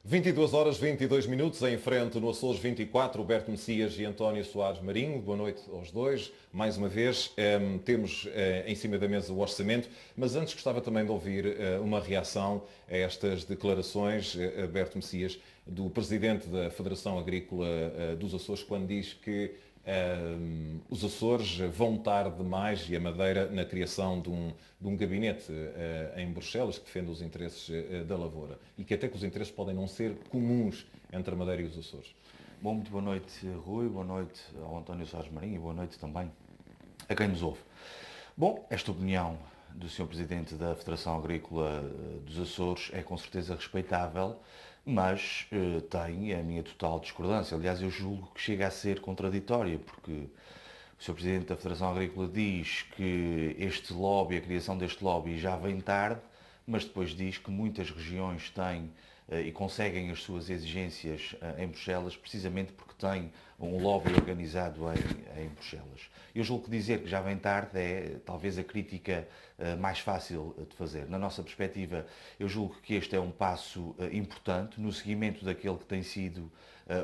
22 horas 22 minutos em frente no Açores 24, Roberto Messias e António Soares Marinho. Boa noite aos dois. Mais uma vez, temos em cima da mesa o orçamento, mas antes gostava também de ouvir uma reação a estas declarações, Roberto Messias, do Presidente da Federação Agrícola dos Açores, quando diz que os Açores vão tarde demais e a Madeira na criação de um gabinete em Bruxelas que defende os interesses da lavoura e que até que os interesses podem não ser comuns entre a Madeira e os Açores. Bom, muito boa noite, Rui, boa noite ao António Soares Marinho e boa noite também a quem nos ouve. Bom, esta opinião do Sr. Presidente da Federação Agrícola dos Açores é com certeza respeitável, mas tem a minha total discordância. Aliás, eu julgo que chega a ser contraditória, porque o Sr. Presidente da Federação Agrícola diz que este lobby, a criação deste lobby já vem tarde, mas depois diz que muitas regiões têm e conseguem as suas exigências em Bruxelas precisamente porque têm um lobby organizado em Bruxelas. Eu julgo que dizer que já vem tarde é talvez a crítica mais fácil de fazer. Na nossa perspectiva, eu julgo que este é um passo importante no seguimento daquele que tem sido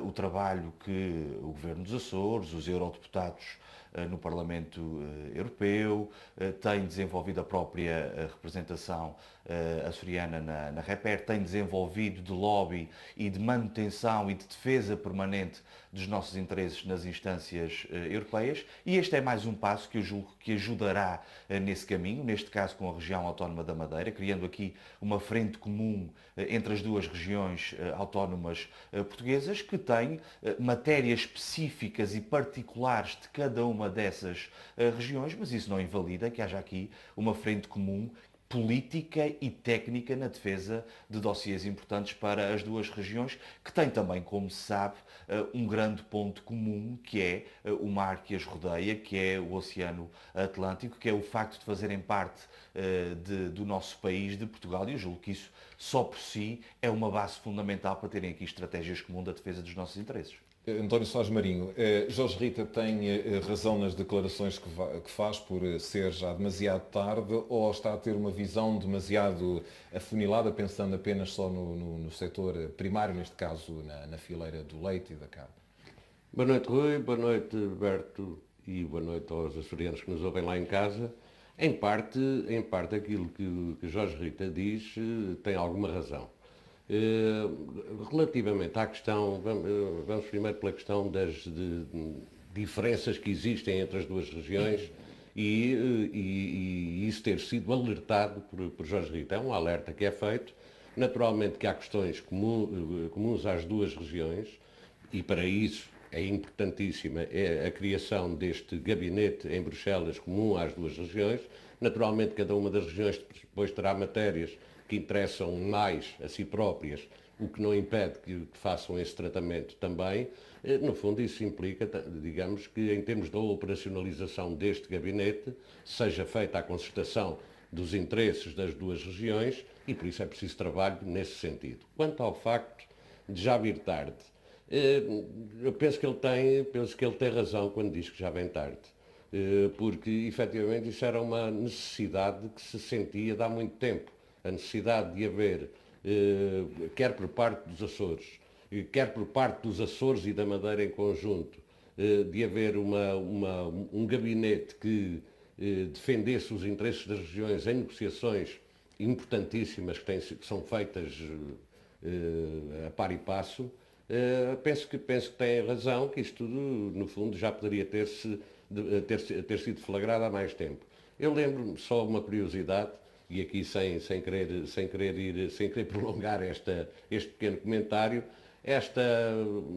o trabalho que o Governo dos Açores, os eurodeputados no Parlamento Europeu, tem desenvolvido a própria representação açoriana na REPER, tem desenvolvido de lobby e de manutenção e de defesa permanente dos nossos interesses nas instâncias europeias, e este é mais um passo que eu julgo que ajudará nesse caminho, neste caso com a região autónoma da Madeira, criando aqui uma frente comum entre as duas regiões autónomas portuguesas, que tem matérias específicas e particulares de cada uma dessas regiões, mas isso não invalida que haja aqui uma frente comum política e técnica na defesa de dossiês importantes para as duas regiões, que têm também, como se sabe, um grande ponto comum, que é o mar que as rodeia, que é o Oceano Atlântico, que é o facto de fazerem parte do nosso país, de Portugal, e eu julgo que isso, só por si, é uma base fundamental para terem aqui estratégias comuns da defesa dos nossos interesses. António Soares Marinho, Jorge Rita tem razão nas declarações que faz por ser já demasiado tarde, ou está a ter uma visão demasiado afunilada, pensando apenas só no setor primário, neste caso na fileira do leite e da carne? Boa noite, Rui, boa noite, Berto, e boa noite aos açorianos que nos ouvem lá em casa. Em parte aquilo que Jorge Rita diz tem alguma razão. Relativamente à questão, vamos primeiro pela questão das diferenças que existem entre as duas regiões e isso ter sido alertado por Jorge Rita. É um alerta que é feito. Naturalmente que há questões comuns às duas regiões e para isso é importantíssima a criação deste gabinete em Bruxelas comum às duas regiões. Naturalmente cada uma das regiões depois terá matérias que interessam mais a si próprias, o que não impede que façam esse tratamento também. No fundo, isso implica, digamos, que em termos da operacionalização deste gabinete, seja feita a concertação dos interesses das duas regiões e por isso é preciso trabalho nesse sentido. Quanto ao facto de já vir tarde, eu penso que ele tem razão quando diz que já vem tarde. Porque, efetivamente, isso era uma necessidade que se sentia de há muito tempo. A necessidade de haver, quer por parte dos Açores, quer por parte dos Açores e da Madeira em conjunto, de haver um gabinete que defendesse os interesses das regiões em negociações importantíssimas que são feitas a par e passo. Penso que tem razão, que isto tudo, no fundo, já poderia ter sido flagrado há mais tempo. Eu lembro-me, só uma curiosidade, e aqui sem querer prolongar este pequeno comentário,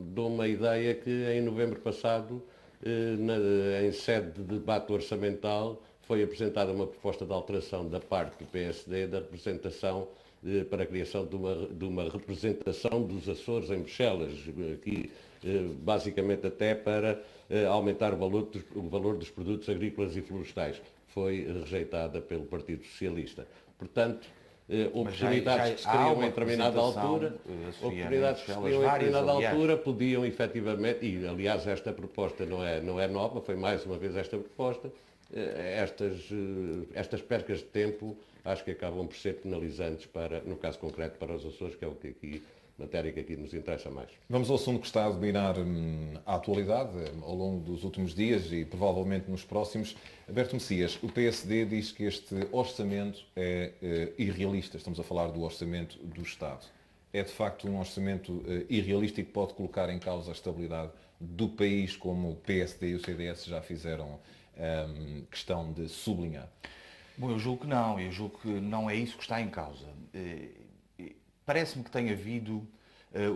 dou uma ideia que em novembro passado, em sede de debate orçamental, foi apresentada uma proposta de alteração da parte do PSD da representação para a criação de uma representação dos Açores em Bruxelas, aqui basicamente até para aumentar o valor dos produtos agrícolas e florestais. Foi rejeitada pelo Partido Socialista. Portanto, oportunidades que se criam em determinada altura, podiam efetivamente, e aliás esta proposta não é nova, foi mais uma vez esta proposta, estas percas de tempo acho que acabam por ser penalizantes no caso concreto para os Açores, que é o que aqui matéria que aqui nos interessa mais. Vamos ao assunto que está a dominar a atualidade ao longo dos últimos dias e provavelmente nos próximos. Alberto Messias, o PSD diz que este orçamento é irrealista. Estamos a falar do orçamento do Estado. É de facto um orçamento irrealista e que pode colocar em causa a estabilidade do país, como o PSD e o CDS já fizeram questão de sublinhar? Bom, eu julgo que não. Eu julgo que não é isso que está em causa. Parece-me que tem havido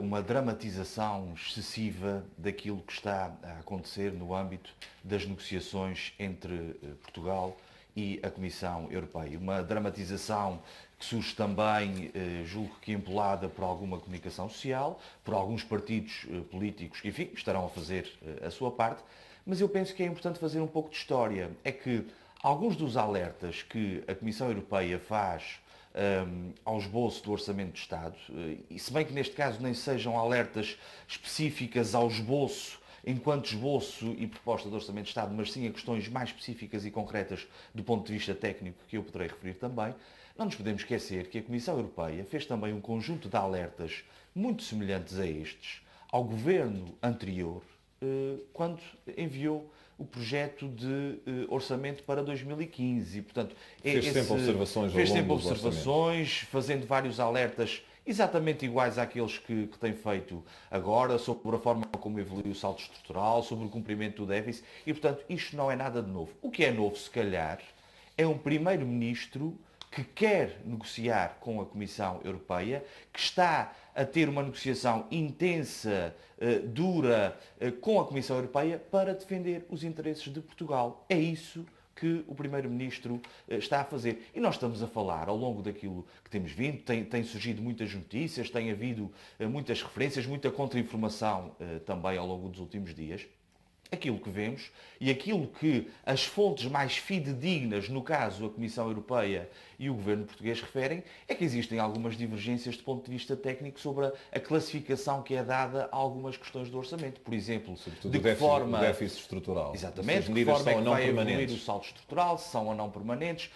uma dramatização excessiva daquilo que está a acontecer no âmbito das negociações entre Portugal e a Comissão Europeia. Uma dramatização que surge também, julgo que empolada por alguma comunicação social, por alguns partidos políticos que, enfim, estarão a fazer a sua parte, mas eu penso que é importante fazer um pouco de história. É que alguns dos alertas que a Comissão Europeia faz ao esboço do Orçamento de Estado, e se bem que neste caso nem sejam alertas específicas ao esboço, enquanto esboço e proposta do Orçamento de Estado, mas sim a questões mais específicas e concretas do ponto de vista técnico, que eu poderei referir também, não nos podemos esquecer que a Comissão Europeia fez também um conjunto de alertas muito semelhantes a estes ao governo anterior, quando enviou o projeto de orçamento para 2015. E, portanto, fez sempre observações ao longo dos orçamentos, fazendo vários alertas exatamente iguais àqueles que tem feito agora, sobre a forma como evoluiu o saldo estrutural, sobre o cumprimento do déficit, e, portanto, isto não é nada de novo. O que é novo, se calhar, é um primeiro-ministro que quer negociar com a Comissão Europeia, que está a ter uma negociação intensa, dura, com a Comissão Europeia para defender os interesses de Portugal. É isso que o Primeiro-Ministro está a fazer. E nós estamos a falar, ao longo daquilo que temos vindo, tem surgido muitas notícias, tem havido muitas referências, muita contra-informação também ao longo dos últimos dias. Aquilo que vemos e aquilo que as fontes mais fidedignas, no caso a Comissão Europeia e o Governo português, referem, é que existem algumas divergências de ponto de vista técnico sobre a classificação que é dada a algumas questões do orçamento. Por exemplo, sobretudo de que forma... o déficit estrutural. Exatamente, de que forma é que vai evoluir o saldo estrutural, se são ou não permanentes,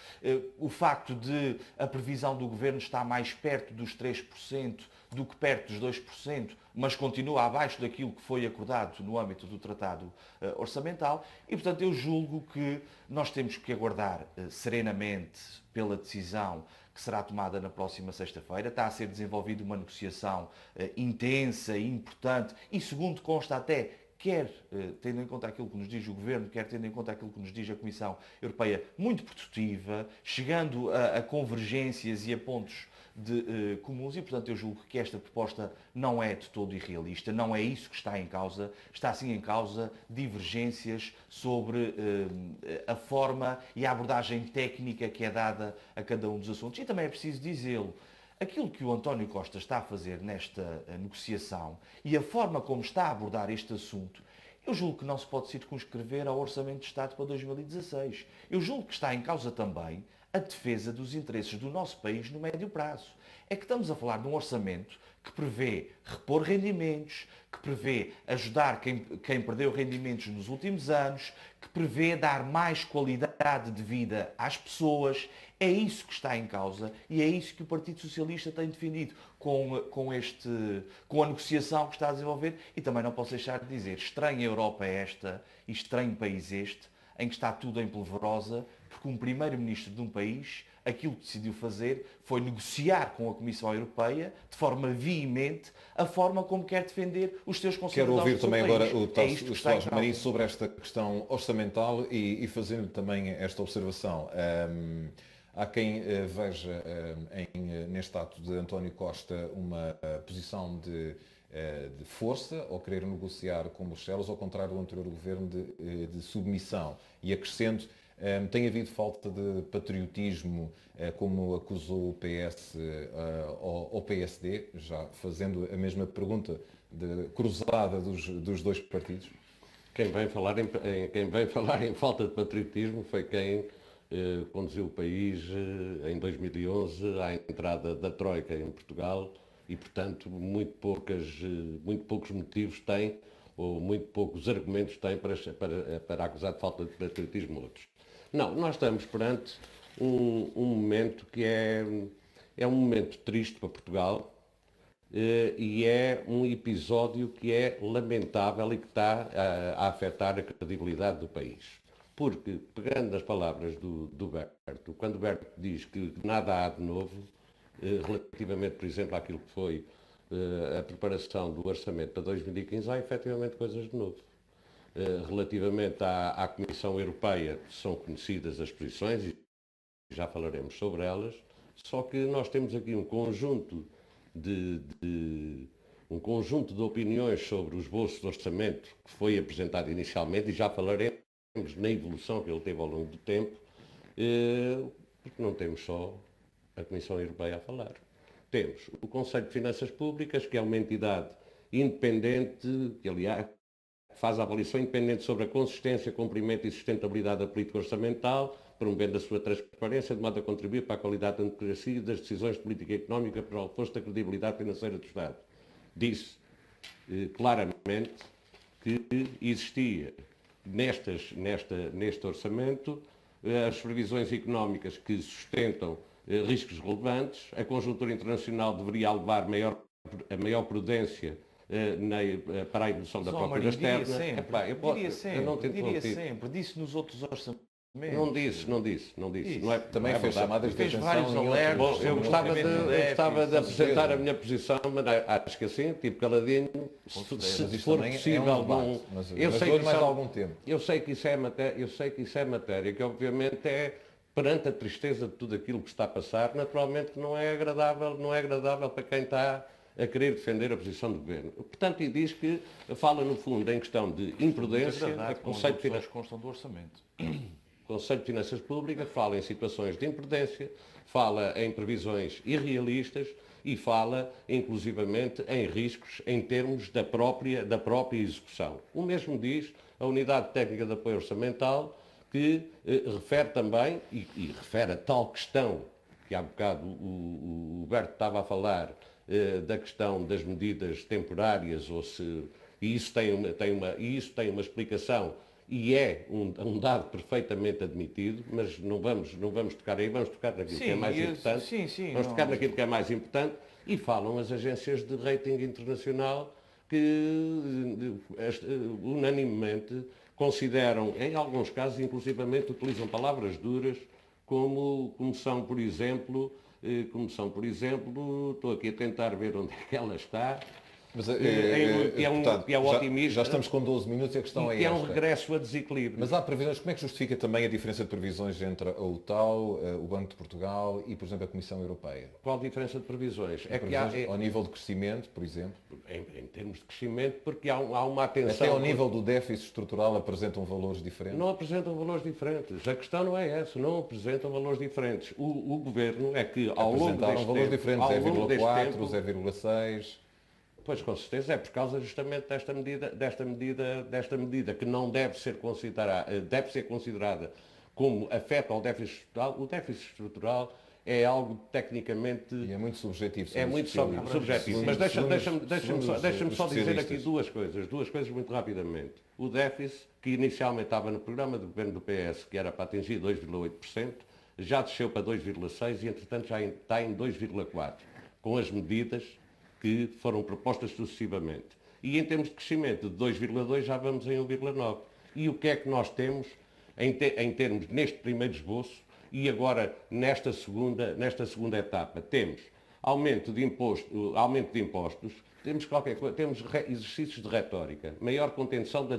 o facto de a previsão do Governo estar mais perto dos 3% do que perto dos 2%, mas continua abaixo daquilo que foi acordado no âmbito do Tratado Orçamental. E, portanto, eu julgo que nós temos que aguardar serenamente pela decisão que será tomada na próxima sexta-feira. Está a ser desenvolvida uma negociação intensa e importante e, segundo consta até, quer tendo em conta aquilo que nos diz o Governo, quer tendo em conta aquilo que nos diz a Comissão Europeia, muito produtiva, chegando a convergências e a pontos comuns, e portanto eu julgo que esta proposta não é de todo irrealista, não é isso que está em causa, está sim em causa divergências sobre a forma e a abordagem técnica que é dada a cada um dos assuntos. E também é preciso dizê-lo, aquilo que o António Costa está a fazer nesta negociação e a forma como está a abordar este assunto, eu julgo que não se pode circunscrever ao Orçamento de Estado para 2016. Eu julgo que está em causa também a defesa dos interesses do nosso país no médio prazo. É que estamos a falar de um orçamento que prevê repor rendimentos, que prevê ajudar quem perdeu rendimentos nos últimos anos, que prevê dar mais qualidade de vida às pessoas. É isso que está em causa e é isso que o Partido Socialista tem defendido com a negociação que está a desenvolver. E também não posso deixar de dizer, estranha Europa é esta e estranho país este, em que está tudo em polvorosa, porque um primeiro-ministro de um país, aquilo que decidiu fazer foi negociar com a Comissão Europeia, de forma veemente, a forma como quer defender os seus concidadãos. Quero ouvir também agora o Tomás Marinho sobre esta questão orçamental e fazendo também esta observação. Há quem veja neste ato de António Costa uma posição de força, ou querer negociar com Bruxelas, ao contrário do anterior governo de submissão. E acrescento, tem havido falta de patriotismo, como acusou o PS ao PSD, já fazendo a mesma pergunta cruzada dos dois partidos? Quem vem falar em falta de patriotismo foi quem conduziu o país em 2011 à entrada da Troika em Portugal e, portanto, muito poucos motivos tem, ou muito poucos argumentos tem para acusar de falta de patriotismo outros. Não, nós estamos perante um momento que é um momento triste para Portugal, e é um episódio que é lamentável e que está a afetar a credibilidade do país. Porque, pegando nas palavras do Berto, quando o Berto diz que nada há de novo, relativamente, por exemplo, àquilo que foi a preparação do orçamento para 2015, há efetivamente coisas de novo. Relativamente à Comissão Europeia, são conhecidas as posições e já falaremos sobre elas, só que nós temos aqui um conjunto de opiniões sobre o esboço de orçamento que foi apresentado inicialmente, e já falaremos na evolução que ele teve ao longo do tempo, porque não temos só a Comissão Europeia a falar. Temos o Conselho de Finanças Públicas, que é uma entidade independente, que aliás faz a avaliação independente sobre a consistência, cumprimento e sustentabilidade da política orçamental, promovendo a sua transparência, de modo a contribuir para a qualidade da democracia e das decisões de política económica para o reforço da credibilidade financeira do Estado. Disse claramente que existia neste orçamento as previsões económicas que sustentam riscos relevantes, a conjuntura internacional deveria levar a maior prudência para a evolução da procura externa. Diria sempre, disse nos outros orçamentos. Não disse. Não é, Também não é fez verdade. chamadas de Fez atenção. vários em alertas. outros- Bom, eu no gostava orçamento de apresentar a minha posição, mas acho que assim, tipo caladinho, Mas se isto for também é um possível, debate, mas eu sei dou-lhe que mais isso é- algum tempo. Eu sei que isso é matéria que obviamente é perante a tristeza de tudo aquilo que está a passar, naturalmente que não é agradável para quem está a querer defender a posição do governo. Portanto, e diz que fala no fundo em questão de imprudência, conceito de constam do orçamento. Conselho de Finanças Públicas, fala em situações de imprudência, fala em previsões irrealistas e fala, inclusivamente, em riscos em termos da própria execução. O mesmo diz a Unidade Técnica de Apoio Orçamental, que refere também, e refere a tal questão, que há bocado o Berto estava a falar, da questão das medidas temporárias, e isso tem uma explicação, e é um dado perfeitamente admitido, mas não vamos tocar aí, vamos tocar naquilo que é mais importante. Tocar naquilo que é mais importante, e falam as agências de rating internacional que unanimemente consideram, em alguns casos, inclusivamente utilizam palavras duras, como são, por exemplo, estou aqui a tentar ver onde é que ela está, Mas, que é otimista. Já estamos com 12 minutos e a questão é que é esta. um regresso a desequilíbrio. Mas há previsões, como é que justifica também a diferença de previsões entre a UTAU, o Banco de Portugal e, por exemplo, a Comissão Europeia? Qual a diferença de previsões? Ao nível de crescimento, por exemplo? Em termos de crescimento, porque há uma atenção... Até ao nível do déficit estrutural apresentam valores diferentes? Não apresentam valores diferentes. A questão não é essa, não apresentam valores diferentes. O Governo é que ao longo deste valores tempo... diferentes, 0,4, 0,6... Pois, com certeza, é por causa justamente desta medida que não deve ser considerada como afeta ao déficit estrutural. O déficit estrutural é algo tecnicamente... E é muito subjetivo. É muito subjetivo. Mas deixa-me só dizer aqui duas coisas muito rapidamente. O déficit, que inicialmente estava no programa do governo do PS, que era para atingir 2,8%, já desceu para 2,6% e, entretanto, já está em 2,4%, com as medidas que foram propostas sucessivamente. E em termos de crescimento de 2,2 já vamos em 1,9. E o que é que nós temos em termos neste primeiro esboço e agora nesta segunda etapa? Temos aumento de impostos, temos exercícios de retórica, maior contenção de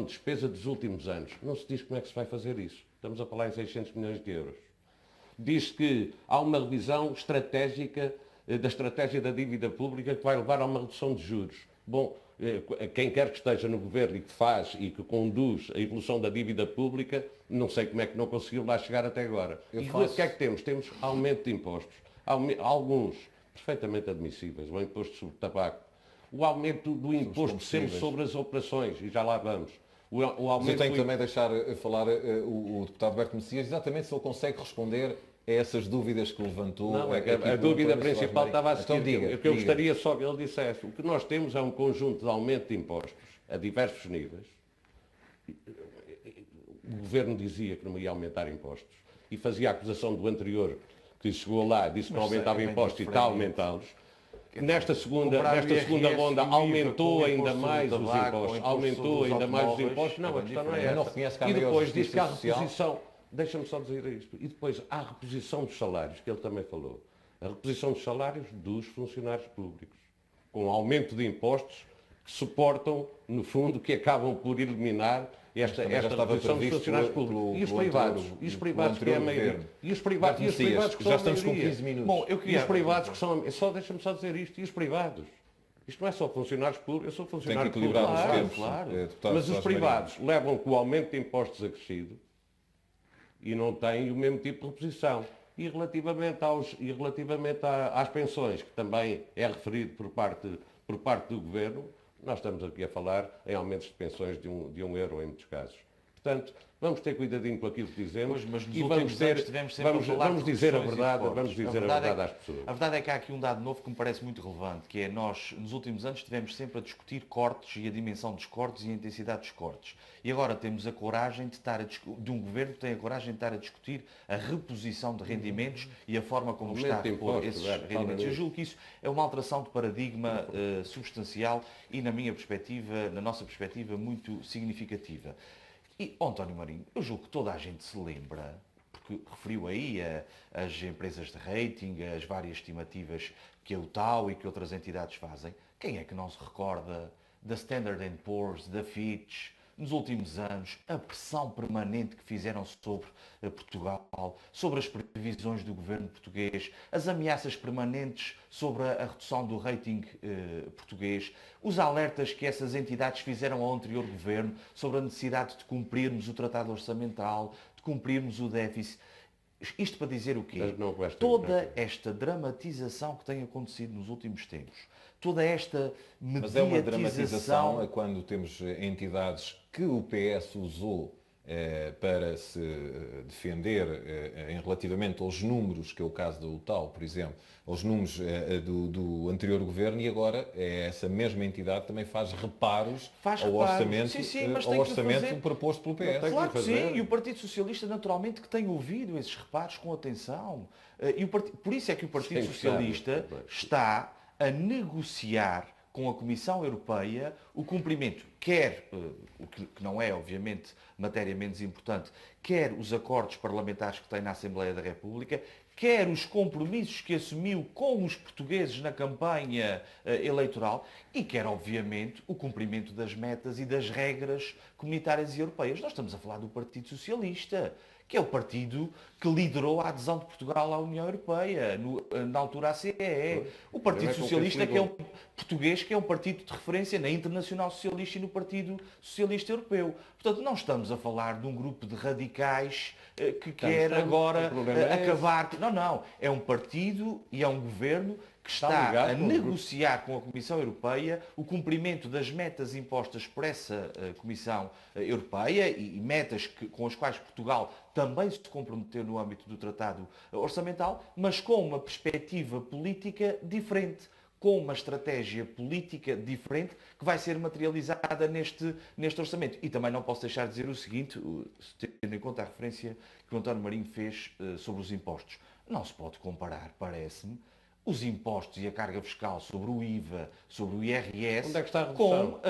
despesa dos últimos anos. Não se diz como é que se vai fazer isso. Estamos a falar em 600 milhões de euros. Diz que há uma revisão estratégica da estratégia da dívida pública que vai levar a uma redução de juros. Bom, quem quer que esteja no governo e que faz e que conduz a evolução da dívida pública, não sei como é que não conseguiu lá chegar até agora. O que é que temos? Temos aumento de impostos. Alguns perfeitamente admissíveis. O imposto sobre tabaco. O aumento do imposto sempre sobre as operações, e já lá vamos. Mas eu tenho que também deixar falar o deputado Berto Messias, exatamente se ele consegue responder a essas dúvidas que levantou. Não, a dúvida principal estava a seguir. Então, o que eu gostaria só que ele dissesse. O que nós temos é um conjunto de aumento de impostos a diversos níveis. O Governo dizia que não ia aumentar impostos e fazia a acusação do anterior, que chegou lá, disse que não aumentava impostos e está a aumentá-los. nesta segunda comparar o IRS ronda e o IVA aumentou com o ainda imposto mais sobre o os tabaco, impostos, com o imposto aumentou sobre os ainda mais os automóveis, impostos, não, é a questão não é diferente. Mas não essa. reconhece que há E maior depois diz que há justiça social? reposição, deixa-me só dizer isto, e depois há a reposição dos salários, que ele também falou, a reposição dos salários dos funcionários públicos, com aumento de impostos que suportam, no fundo, que acabam por eliminar esta já estava reposição dos previsto funcionários públicos. E os privados? E os privados que é a maioria? E os privados que são já a estamos com maioria? 15 minutos. Bom, eu E queria... os privados que são... Deixa-me só dizer isto. E os privados? Isto não é só funcionários públicos. Eu sou Tem funcionário que equilibrar público. os Claro, tempos. claro. Deputado Mas os Soares privados levam com o aumento de impostos acrescido e não têm o mesmo tipo de reposição. E relativamente às pensões, que também é referido por parte do Governo, nós estamos aqui a falar em aumentos de pensões de um euro em muitos casos. Portanto, vamos ter cuidadinho com aquilo que dizemos Mas nos e últimos anos tivemos sempre a falar vamos de dizer a reduções e verdade, cortes. vamos dizer a verdade às pessoas. A verdade é que há aqui um dado novo que me parece muito relevante, que é nós, nos últimos anos, tivemos sempre a discutir cortes e a dimensão dos cortes e a intensidade dos cortes. E agora temos a coragem de um governo que tem a coragem de estar a discutir a reposição de rendimentos e a forma como Aumento está a de repor impostos, esses Roberto, fala rendimentos. Eu nisso. julgo que isso é uma alteração de paradigma substancial e, na minha perspectiva, na nossa perspectiva, muito significativa. E, António Marinho, eu julgo que toda a gente se lembra, porque referiu aí as empresas de rating, as várias estimativas que a UTAU e que outras entidades fazem. Quem é que não se recorda da Standard & Poor's, da Fitch, nos últimos anos, a pressão permanente que fizeram sobre Portugal, sobre as previsões do governo português, as ameaças permanentes sobre a redução do rating português, os alertas que essas entidades fizeram ao anterior governo sobre a necessidade de cumprirmos o tratado orçamental, de cumprirmos o déficit. Isto para dizer o quê? Mas não com esta Toda intenção. esta dramatização que tem acontecido nos últimos tempos, toda esta Mas é uma dramatização mediatização... a quando temos entidades que o PS usou para se defender relativamente aos números, que é o caso da UTAU, por exemplo, aos números do anterior governo, e agora essa mesma entidade também faz reparos Faz ao reparos. orçamento, Sim, mas ao tem que orçamento fazer. proposto pelo PS. Claro que fazer. sim, e o Partido Socialista naturalmente que tem ouvido esses reparos com atenção. Por isso é que o Partido Sem gostar, Socialista mas- está a negociar com a Comissão Europeia o cumprimento, quer, o que não é obviamente matéria menos importante, quer os acordos parlamentares que tem na Assembleia da República, quer os compromissos que assumiu com os portugueses na campanha eleitoral e quer, obviamente, o cumprimento das metas e das regras comunitárias e europeias. Nós estamos a falar do Partido Socialista, que é o partido que liderou a adesão de Portugal à União Europeia, na altura à CEE. O Partido É com Socialista, quem se que é um português, que é um partido de referência na Internacional Socialista e no Partido Socialista Europeu. Portanto, não estamos a falar de um grupo de radicais que quer agora o problema é acabar... Não. É um partido e é um governo que Está está ligado a com o grupo. negociar com a Comissão Europeia o cumprimento das metas impostas por essa Comissão Europeia e metas com as quais Portugal também se comprometeu no âmbito do Tratado Orçamental, mas com uma perspectiva política diferente, com uma estratégia política diferente que vai ser materializada neste orçamento. E também não posso deixar de dizer o seguinte, tendo em conta a referência que o António Marinho fez sobre os impostos. Não se pode comparar, parece-me, os impostos e a carga fiscal sobre o IVA, sobre o IRS, Onde é que está a com redução?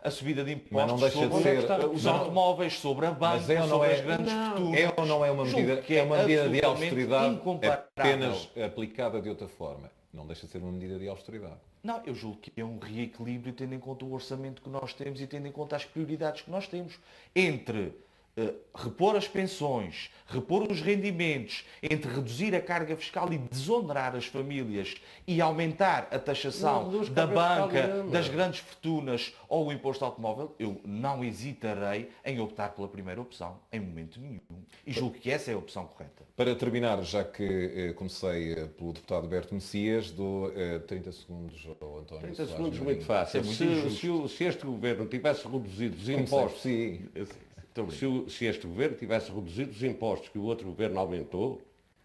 a subida de Mas não impostos deixa de sobre ser- os não. automóveis, sobre a banca, Mas é ou não sobre é- as grandes fortunas. É ou não é uma Julgo medida, que é uma medida de absolutamente austeridade incomparável. apenas aplicada de outra forma? Não deixa de ser uma medida de austeridade. Não, eu julgo que é um reequilíbrio tendo em conta o orçamento que nós temos e tendo em conta as prioridades que nós temos. Entre repor as pensões, repor os rendimentos, entre reduzir a carga fiscal e desonerar as famílias e aumentar a taxação Não reduz da carga fiscal banca, nenhuma. das grandes fortunas ou o imposto automóvel, eu não hesitarei em optar pela primeira opção, em momento nenhum. E julgo que essa é a opção correta. Para terminar, já que comecei pelo deputado Berto Messias, dou 30 segundos ao António 30 Soares segundos Marinho. muito fácil. Isso é muito Se este governo tivesse reduzido os Comecei por impostos, si. se este governo tivesse reduzido os impostos que o outro governo aumentou,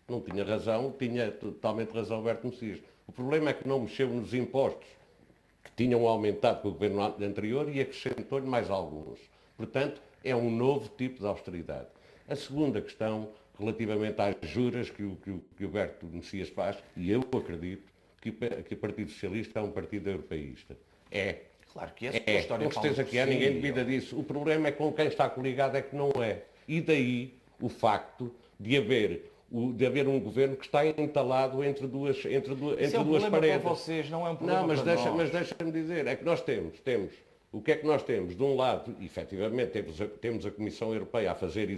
não tinha razão, tinha totalmente razão Alberto Messias. O problema é que não mexeu nos impostos que tinham aumentado com o governo anterior e acrescentou-lhe mais alguns. Portanto, é um novo tipo de austeridade. A segunda questão, relativamente às juras que o Alberto Messias faz, e eu acredito que o Partido Socialista é um partido europeísta. É. Claro que é. É, com certeza que é, ninguém duvida disso. O problema é com quem está coligado é que não é. E daí o facto de haver um governo que está entalado entre duas paredes. Para vocês, não é um problema Não, mas para nós. mas deixa-me dizer, é que nós temos. O que é que nós temos? De um lado, efetivamente, temos a Comissão Europeia a fazer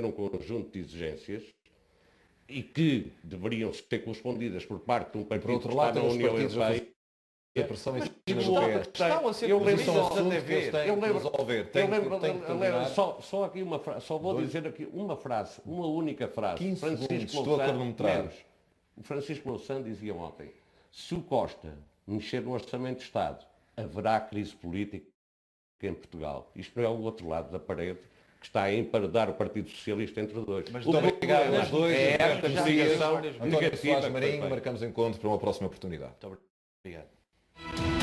um conjunto de exigências e que deveriam ser correspondidas por parte de um partido Por outro que lado, está na temos União partidos a Europeia. fazer pressão em cima Mas do estão- PS. estão a ser Eu lembro- corrigidos São a assuntos que eles dever. têm Eu que lembro- resolver. Tem que terminar. Só aqui uma frase, só vou dizer aqui uma frase, uma única frase. 15 segundos, estou a Louçã, cronometrar. menos. O Francisco Louçã dizia ontem, se o Costa mexer no Orçamento de Estado, haverá crise política em Portugal. Isto é o outro lado da parede que está a emparedar o Partido Socialista entre dois. Mas Muito obrigado aos dois. é esta Roberto Messias, comunicação António negativa Soares que foi Marinho. feita. Marcamos encontro para uma próxima oportunidade. Muito obrigado.